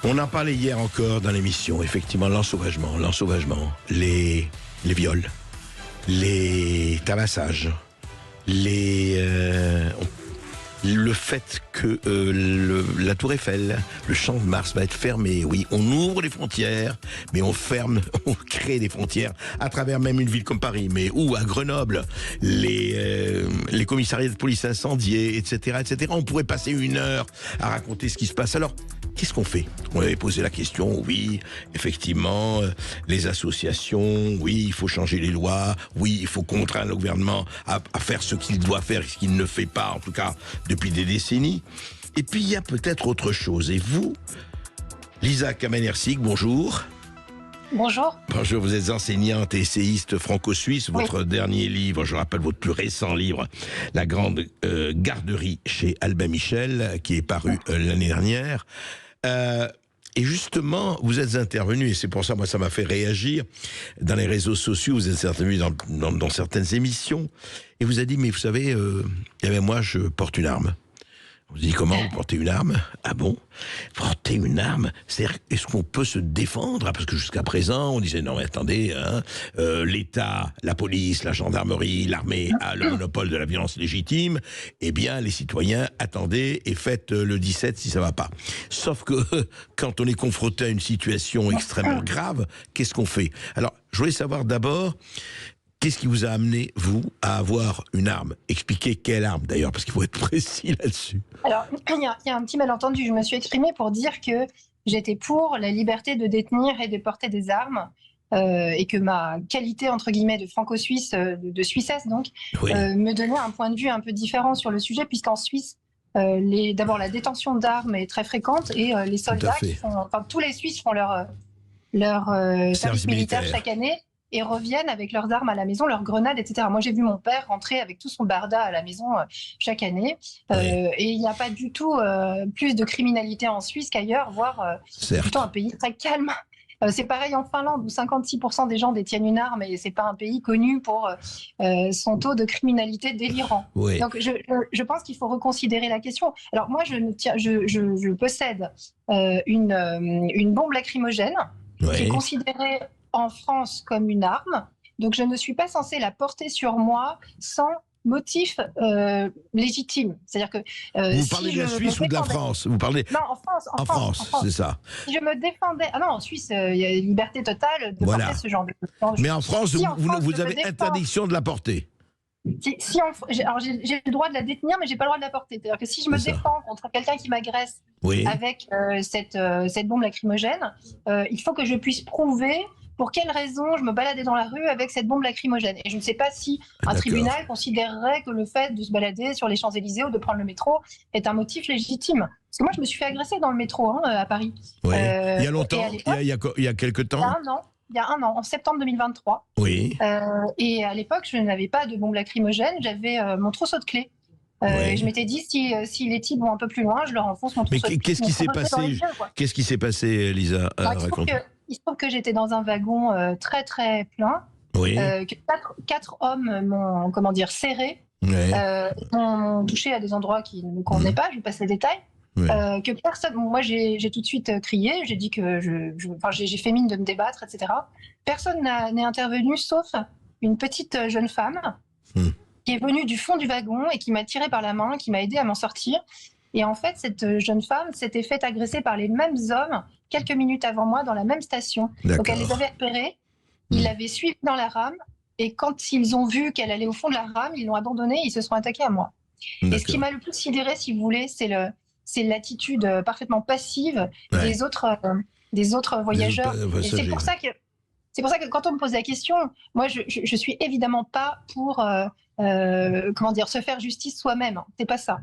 On en parlait hier encore dans l'émission, effectivement, l'ensauvagement, les viols, les tabassages, le fait que la Tour Eiffel, le Champ de Mars va être fermé. Oui, on ouvre les frontières, mais on crée des frontières à travers même une ville comme Paris, mais où à Grenoble, les commissariats de police incendiés, etc., etc. On pourrait passer 1 heure à raconter ce qui se passe. Alors, qu'est-ce qu'on fait? On avait posé la question, oui, effectivement, les associations, oui, il faut changer les lois, oui, il faut contraindre le gouvernement à faire ce qu'il doit faire et ce qu'il ne fait pas, en tout cas, depuis des décennies. Et puis, il y a peut-être autre chose. Et vous, Lisa Kamenersig, bonjour. Bonjour. Bonjour, vous êtes enseignante et essayiste franco-suisse. Votre dernier livre, je rappelle votre plus récent livre, La Grande Garderie chez Albin Michel, qui est paru l'année dernière. Et justement, vous êtes intervenu, et c'est pour ça, moi, ça m'a fait réagir, dans les réseaux sociaux, vous êtes intervenu dans certaines émissions, et vous avez dit, mais vous savez, moi, je porte une arme. On se dit, comment vous portez une arme? Ah bon? Porter une arme? C'est-à-dire, est-ce qu'on peut se défendre? Parce que jusqu'à présent, on disait, non mais attendez, l'État, la police, la gendarmerie, l'armée a le monopole de la violence légitime. Eh bien, les citoyens, attendez et faites le 17 si ça va pas. Sauf que, quand on est confronté à une situation extrêmement grave, qu'est-ce qu'on fait? Alors, je voulais savoir d'abord, qu'est-ce qui vous a amené, vous, à avoir une arme? Expliquez quelle arme, d'ailleurs, parce qu'il faut être précis là-dessus. Alors, il y a un petit malentendu. Je me suis exprimée pour dire que j'étais pour la liberté de détenir et de porter des armes, et que ma qualité, entre guillemets, de franco-suisse, de Suissesse, donc, me donnait un point de vue un peu différent sur le sujet, puisqu'en Suisse, d'abord, la détention d'armes est très fréquente, et les soldats, tous les Suisses font leur service militaire chaque année, et reviennent avec leurs armes à la maison, leurs grenades, etc. Moi, j'ai vu mon père rentrer avec tout son barda à la maison chaque année. Et il n'y a pas du tout plus de criminalité en Suisse qu'ailleurs, voire c'est plutôt un pays très calme. C'est pareil en Finlande, où 56% des gens détiennent une arme, et ce n'est pas un pays connu pour son taux de criminalité délirant. Donc, je pense qu'il faut reconsidérer la question. Alors, moi, je possède une bombe lacrymogène qui est considérée en France comme une arme, donc je ne suis pas censée la porter sur moi sans motif légitime. C'est-à-dire que vous parlez de la Suisse ou de la France? Vous parlez... Non, en France. En France, c'est ça. Si je me défendais... Ah non, en Suisse, il y a liberté totale de porter ce genre de... Mais en France, vous avez interdiction de la porter. Alors j'ai le droit de la détenir, mais j'ai pas le droit de la porter. C'est-à-dire que si je me défends contre quelqu'un qui m'agresse avec cette bombe lacrymogène, il faut que je puisse prouver pour quelle raison je me baladais dans la rue avec cette bombe lacrymogène. Et je ne sais pas si un tribunal considérerait que le fait de se balader sur les Champs-Élysées ou de prendre le métro est un motif légitime. Parce que moi, je me suis fait agresser dans le métro à Paris. Il y a longtemps, il y a quelque temps. Il y a un an, en septembre 2023. Et à l'époque, je n'avais pas de bombe lacrymogène, j'avais mon trousseau de clés. Je m'étais dit, si les types vont un peu plus loin, je leur enfonce mon trousseau de clés. Mais qu'est-ce qui s'est passé? Qu'est-ce qui s'est passé, Lisa? Il se trouve que j'étais dans un wagon très très plein, que quatre hommes m'ont, serré, m'ont touché à des endroits qui ne me convenaient pas, je vous passe les détails. Que personne, moi j'ai tout de suite crié, j'ai dit que j'ai fait mine de me débattre, etc. Personne n'est intervenu sauf une petite jeune femme qui est venue du fond du wagon et qui m'a tiré par la main, qui m'a aidé à m'en sortir. Et en fait, cette jeune femme s'était fait agresser par les mêmes hommes quelques minutes avant moi dans la même station. Donc elle les avait repérés, ils l'avaient suivie dans la rame, et quand ils ont vu qu'elle allait au fond de la rame, ils l'ont abandonnée, ils se sont attaqués à moi. Et ce qui m'a le plus sidéré, si vous voulez, c'est l'attitude parfaitement passive des autres voyageurs. Et c'est pour ça que quand on me pose la question, moi je suis évidemment pas pour se faire justice soi-même. C'est pas ça.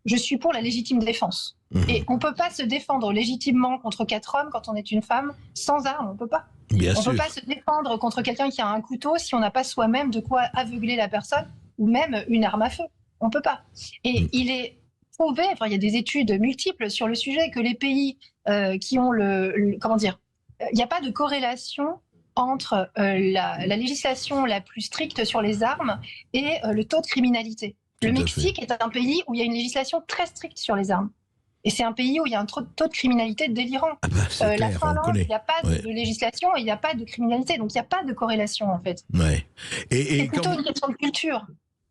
Je suis pour la légitime défense. Et on peut pas se défendre légitimement contre 4 hommes quand on est une femme sans arme. On peut pas. On peut pas se défendre contre quelqu'un qui a un couteau si on n'a pas soi-même de quoi aveugler la personne, ou même une arme à feu. On peut pas. Et il est prouvé, il y a des études multiples sur le sujet, que les pays qui ont il n'y a pas de corrélation entre la législation la plus stricte sur les armes et le taux de criminalité. Le Mexique est un pays où il y a une législation très stricte sur les armes. Et c'est un pays où il y a un taux de criminalité délirant. La Finlande, il n'y a pas de législation et il n'y a pas de criminalité. Donc il n'y a pas de corrélation, en fait. Ouais. C'est plutôt une question de culture.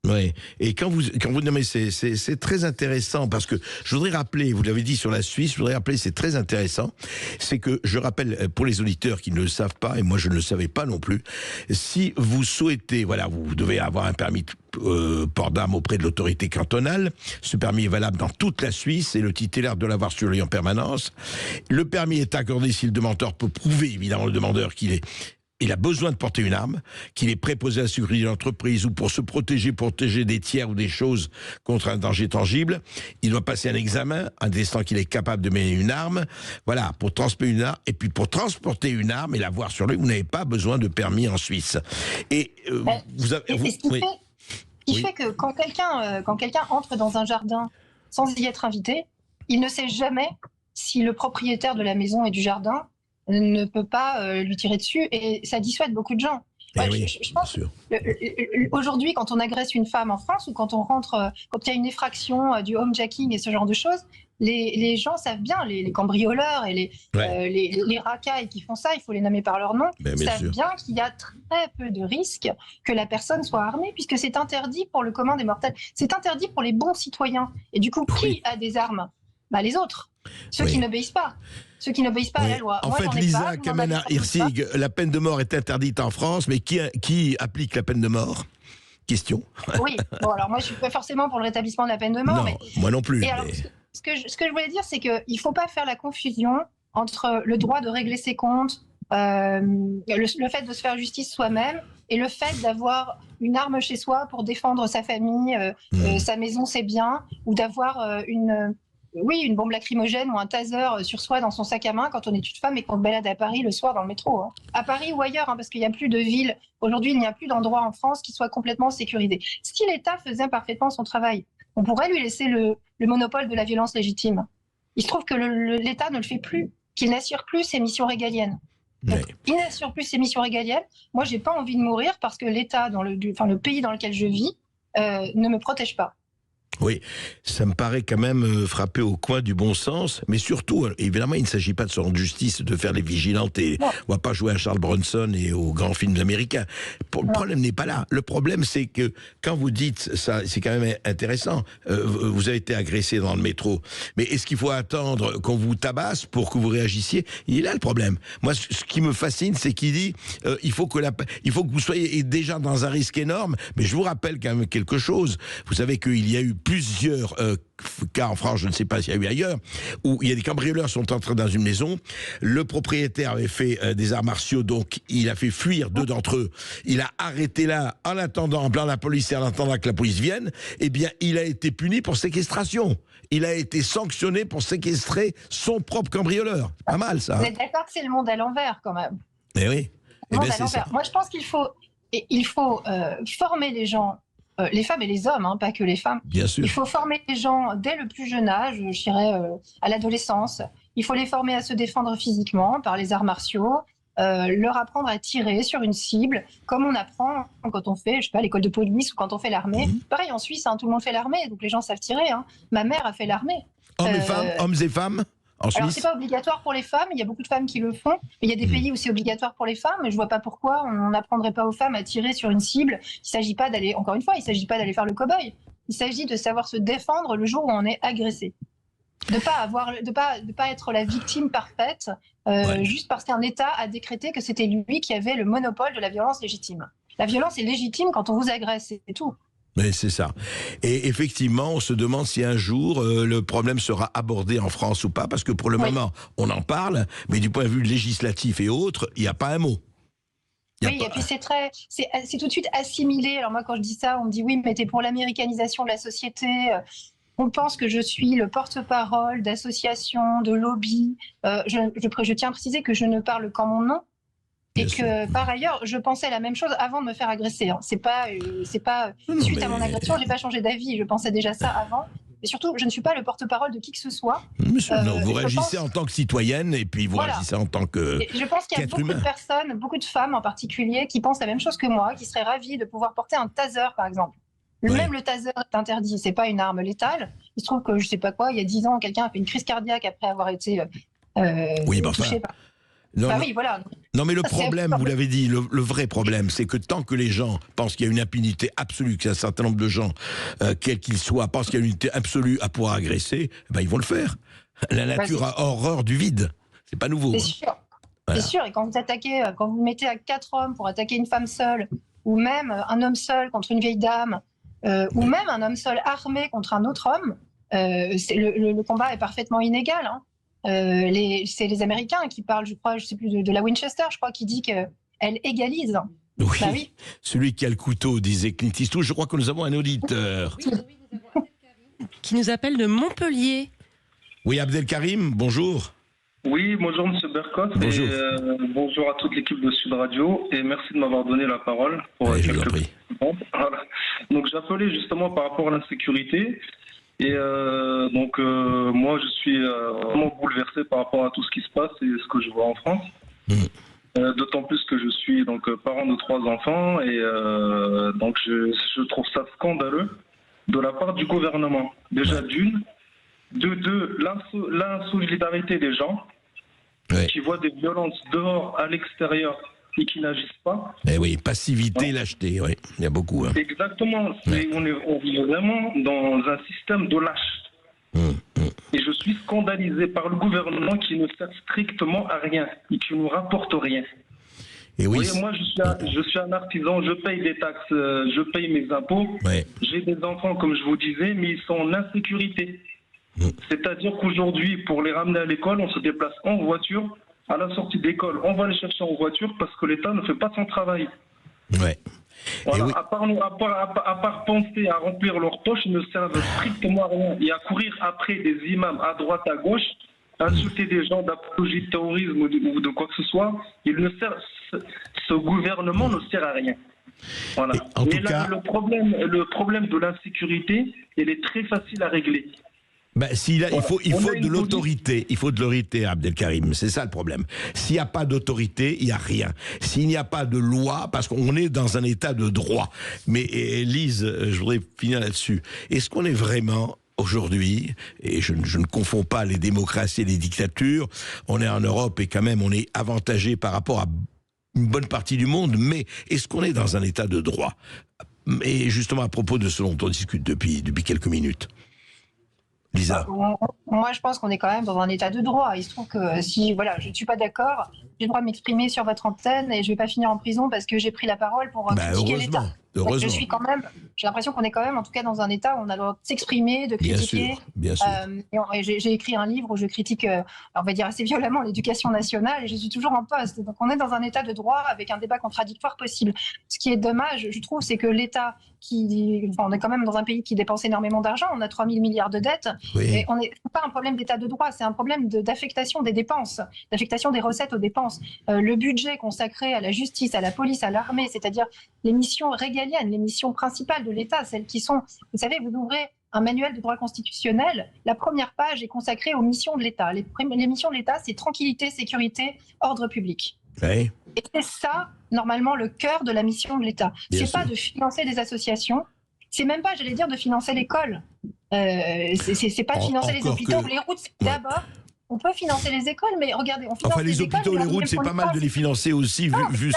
Oui, et quand vous non mais c'est très intéressant parce que je voudrais rappeler, vous l'avez dit sur la Suisse, je voudrais rappeler, c'est très intéressant, c'est que je rappelle pour les auditeurs qui ne le savent pas, et moi je ne le savais pas non plus, si vous souhaitez, voilà, vous devez avoir un permis port d'armes auprès de l'autorité cantonale, ce permis est valable dans toute la Suisse et le titulaire doit l'avoir sur lui en permanence. Le permis est accordé si le demandeur peut prouver, évidemment, le demandeur il a besoin de porter une arme, qu'il est préposé à la sécurité de l'entreprise ou pour se protéger des tiers ou des choses contre un danger tangible. Il doit passer un examen attestant qu'il est capable de mener une arme. Voilà, pour transporter une arme. Et puis pour transporter une arme et l'avoir sur lui, vous n'avez pas besoin de permis en Suisse. Et vous avez... Ce qui fait que quand quelqu'un entre dans un jardin sans y être invité, il ne sait jamais si le propriétaire de la maison et du jardin ne peut pas lui tirer dessus, et ça dissuade beaucoup de gens. Je pense aujourd'hui, quand on agresse une femme en France ou quand on rentre, quand il y a une effraction du homejacking et ce genre de choses, les gens savent bien, les cambrioleurs et les racailles qui font ça, il faut les nommer par leur nom, savent bien qu'il y a très peu de risques que la personne soit armée, puisque c'est interdit pour le commun des mortels. C'est interdit pour les bons citoyens. Et du coup, qui a des armes ? Les autres, ceux qui n'obéissent pas. Ceux qui n'obéissent pas à la loi. En fait, Lisa Kamena-Hirsig, la peine de mort est interdite en France, mais qui applique la peine de mort ? Question. Oui, bon, alors moi je suis pas forcément pour le rétablissement de la peine de mort. Non, moi non plus. Et alors, ce que je voulais dire, c'est qu'il ne faut pas faire la confusion entre le droit de régler ses comptes, le fait de se faire justice soi-même, et le fait d'avoir une arme chez soi pour défendre sa famille, sa maison, ses biens, ou d'avoir une bombe lacrymogène ou un taser sur soi dans son sac à main quand on est une femme et qu'on se balade à Paris le soir dans le métro. À Paris ou ailleurs, parce qu'il n'y a plus de ville. Aujourd'hui, il n'y a plus d'endroit en France qui soit complètement sécurisé. Si l'État faisait parfaitement son travail, on pourrait lui laisser le monopole de la violence légitime. Il se trouve que l'État ne le fait plus, qu'il n'assure plus ses missions régaliennes. Donc, il n'assure plus ses missions régaliennes. Moi, j'ai pas envie de mourir parce que l'État, le pays dans lequel je vis, ne me protège pas. Oui, ça me paraît quand même frapper au coin du bon sens, mais surtout, évidemment, il ne s'agit pas de se rendre justice, de faire les vigilantes, et on va pas jouer à Charles Bronson et aux grands films américains. Le problème n'est pas là. Le problème, c'est que quand vous dites ça, c'est quand même intéressant. Vous avez été agressé dans le métro, mais est-ce qu'il faut attendre qu'on vous tabasse pour que vous réagissiez ? Il est là le problème. Moi, ce qui me fascine, c'est qu'il dit il faut que vous soyez déjà dans un risque énorme. Mais je vous rappelle quand même quelque chose. Vous savez qu'il y a eu plusieurs cas en France, je ne sais pas s'il y a eu ailleurs, où il y a des cambrioleurs qui sont entrés dans une maison. Le propriétaire avait fait des arts martiaux, donc il a fait fuir 2 d'entre eux. Il a arrêté là en attendant, en appelant la police et en attendant que la police vienne. Eh bien, il a été puni pour séquestration. Il a été sanctionné pour séquestrer son propre cambrioleur. Pas mal, ça. Vous êtes d'accord que c'est le monde à l'envers, quand même ? Eh oui. Le monde à l'envers. Moi, je pense qu'il faut former les gens. Les femmes et les hommes, pas que les femmes. Bien sûr. Il faut former les gens dès le plus jeune âge, je dirais à l'adolescence. Il faut les former à se défendre physiquement par les arts martiaux, leur apprendre à tirer sur une cible, comme on apprend quand on fait, je sais pas, l'école de police ou quand on fait l'armée. Pareil en Suisse, tout le monde fait l'armée, donc les gens savent tirer. Ma mère a fait l'armée. Hommes et femmes Alors, c'est pas obligatoire pour les femmes, il y a beaucoup de femmes qui le font, mais il y a des pays où c'est obligatoire pour les femmes, mais je vois pas pourquoi on n'apprendrait pas aux femmes à tirer sur une cible. Il s'agit pas d'aller, encore une fois, il s'agit pas d'aller faire le cow-boy. Il s'agit de savoir se défendre le jour où on est agressé. De pas être la victime parfaite, juste parce qu'un État a décrété que c'était lui qui avait le monopole de la violence légitime. La violence est légitime quand on vous agresse, c'est tout. Mais c'est ça. Et effectivement, on se demande si un jour le problème sera abordé en France ou pas, parce que pour le moment, on en parle, mais du point de vue législatif et autres, il n'y a pas un mot. Et puis c'est tout de suite assimilé. Alors moi, quand je dis ça, on me dit oui, mais t'es pour l'américanisation de la société. On pense que je suis le porte-parole d'associations, de lobbies. Je tiens à préciser que je ne parle qu'en mon nom. Et que par ailleurs, je pensais la même chose avant de me faire agresser. C'est pas suite à mon agression, j'ai pas changé d'avis. Je pensais déjà ça avant. Et surtout, je ne suis pas le porte-parole de qui que ce soit. Non, vous réagissez en tant que citoyenne et puis vous réagissez en tant que. Et je pense qu'il y a beaucoup de personnes, beaucoup de femmes en particulier, qui pensent la même chose que moi, qui seraient ravies de pouvoir porter un taser, par exemple. Même le taser est interdit, c'est pas une arme létale. Il se trouve que, je sais pas quoi, il y a 10 ans, quelqu'un a fait une crise cardiaque après avoir été touché par... Oui, voilà. Non, mais le problème, vous l'avez dit, le vrai problème, c'est que tant que les gens pensent qu'il y a une impunité absolue, qu'il y a un certain nombre de gens, quels qu'ils soient, pensent qu'il y a une unité absolue à pouvoir agresser, ils vont le faire. La nature a horreur du vide. C'est pas nouveau. C'est sûr. Voilà. C'est sûr. Et quand vous mettez à 4 hommes pour attaquer une femme seule, ou même un homme seul contre une vieille dame, ou même un homme seul armé contre un autre homme, le combat est parfaitement inégal. Hein. C'est les Américains qui parlent, je crois, je sais plus, de la Winchester, je crois, qui dit qu'elle égalise. Oui, oui, celui qui a le couteau, disait Clint Eastwood. Je crois que nous avons un auditeur. Qui nous appelle de Montpellier. Oui, Abdelkarim, bonjour. Oui, bonjour Monsieur Bercos. Bonjour. Et, bonjour à toute l'équipe de Sud Radio et merci de m'avoir donné la parole. Pour je vous en prie. Voilà. Donc j'appelais justement par rapport à l'insécurité. Et moi, je suis vraiment bouleversé par rapport à tout ce qui se passe et ce que je vois en France. D'autant plus que je suis donc parent de 3 enfants et donc je trouve ça scandaleux de la part du gouvernement. Déjà d'une, de deux, l'insolidarité des gens qui voient des violences dehors, à l'extérieur et qui n'agissent pas. Eh oui, passivité, lâcheté, oui, il y a beaucoup. Hein. Exactement, on vit vraiment dans un système de lâche. Et je suis scandalisé par le gouvernement qui ne sert strictement à rien et qui ne nous rapporte rien. Et oui, vous voyez, moi je suis un artisan, je paye des taxes, je paye mes impôts, j'ai des enfants comme je vous disais, mais ils sont en insécurité. C'est-à-dire qu'aujourd'hui, pour les ramener à l'école, on se déplace en voiture. À la sortie d'école, on va les chercher en voiture parce que l'État ne fait pas son travail. Ouais. Voilà, à part penser à remplir leurs poches, ils ne servent strictement à rien. Et à courir après des imams à droite, à gauche, insulter des gens d'apologie de terrorisme ou de quoi que ce soit, ce gouvernement ne sert à rien. Voilà. Mais là, le problème de l'insécurité, il est très facile à régler. Il faut de l'autorité. Il faut de l'autorité, Abdelkarim. C'est ça le problème. S'il n'y a pas d'autorité, il n'y a rien. S'il n'y a pas de loi, parce qu'on est dans un état de droit. Mais Lise, je voudrais finir là-dessus. Est-ce qu'on est vraiment aujourd'hui, et je ne confonds pas les démocraties et les dictatures, on est en Europe et quand même on est avantagé par rapport à une bonne partie du monde, mais est-ce qu'on est dans un état de droit? Et justement à propos de ce dont on discute depuis quelques minutes. Lisa. Moi, je pense qu'on est quand même dans un état de droit. Il se trouve que je ne suis pas d'accord, j'ai le droit de m'exprimer sur votre antenne et je ne vais pas finir en prison parce que j'ai pris la parole pour critiquer l'État. J'ai l'impression qu'on est quand même, en tout cas, dans un état où on a le droit de s'exprimer, de critiquer. Bien sûr. J'ai écrit un livre où je critique, on va dire assez violemment, l'éducation nationale et je suis toujours en poste. Donc, on est dans un état de droit avec un débat contradictoire possible. Ce qui est dommage, je trouve, c'est que l'État, on est quand même dans un pays qui dépense énormément d'argent, on a 3 000 milliards de dettes. Et ce n'est pas un problème d'état de droit, c'est un problème d'affectation des dépenses, d'affectation des recettes aux dépenses. Le budget consacré à la justice, à la police, à l'armée, c'est-à-dire les missions régaliennes, les missions principales de l'État, celles qui sont, vous savez, vous ouvrez un manuel de droit constitutionnel, la première page est consacrée aux missions de l'État. Les missions de l'État, c'est tranquillité, sécurité, ordre public. Oui. Et c'est ça, normalement, le cœur de la mission de l'État. C'est pas de financer des associations, c'est même pas, j'allais dire, de financer l'école. C'est pas de financer les hôpitaux ou les routes. D'abord, on peut financer les écoles, mais regardez, on finance les hôpitaux, les routes, c'est pas mal de les financer aussi, vu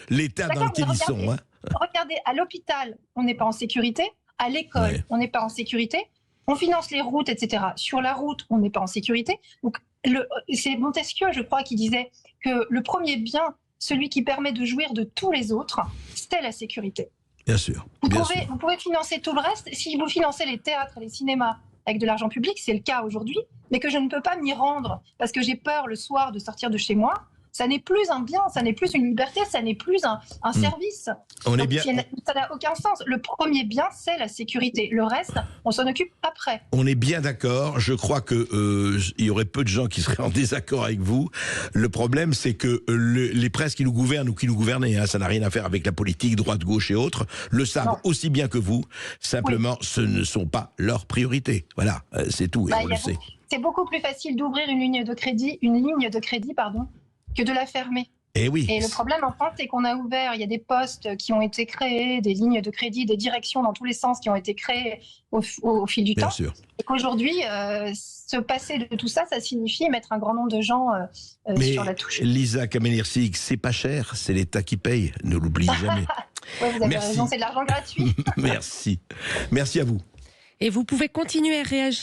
l'état dans lequel ils sont. Regardez, à l'hôpital, on n'est pas en sécurité. À l'école, on n'est pas en sécurité. On finance les routes, etc. Sur la route, on n'est pas en sécurité. Donc, c'est Montesquieu, je crois, qui disait que le premier bien, celui qui permet de jouir de tous les autres, c'était la sécurité. Bien sûr. Vous pouvez financer tout le reste. Si vous financez les théâtres et les cinémas avec de l'argent public, c'est le cas aujourd'hui, mais que je ne peux pas m'y rendre parce que j'ai peur le soir de sortir de chez moi, ça n'est plus un bien, ça n'est plus une liberté, ça n'est plus un service. Ça n'a aucun sens. Le premier bien, c'est la sécurité. Le reste, on s'en occupe après. On est bien d'accord. Je crois que il y aurait peu de gens qui seraient en désaccord avec vous. Le problème, c'est que les presses qui nous gouvernent ou qui nous gouvernaient, ça n'a rien à faire avec la politique, droite, gauche et autres, le savent aussi bien que vous. Simplement, ce ne sont pas leurs priorités. Voilà, c'est tout, et on le sait. C'est beaucoup plus facile d'ouvrir une ligne de crédit, que de la fermer. Et oui. Et le problème en France, c'est qu'on a ouvert, il y a des postes qui ont été créés, des lignes de crédit, des directions dans tous les sens qui ont été créées au fil du Bien temps. sûr. Et qu'aujourd'hui, se passer de tout ça, ça signifie mettre un grand nombre de gens sur la touche. Lisa Kamenersig, c'est pas cher, c'est l'État qui paye, ne l'oubliez jamais. Oui, vous avez raison, c'est de l'argent gratuit. Merci. Merci à vous. Et vous pouvez continuer à réagir.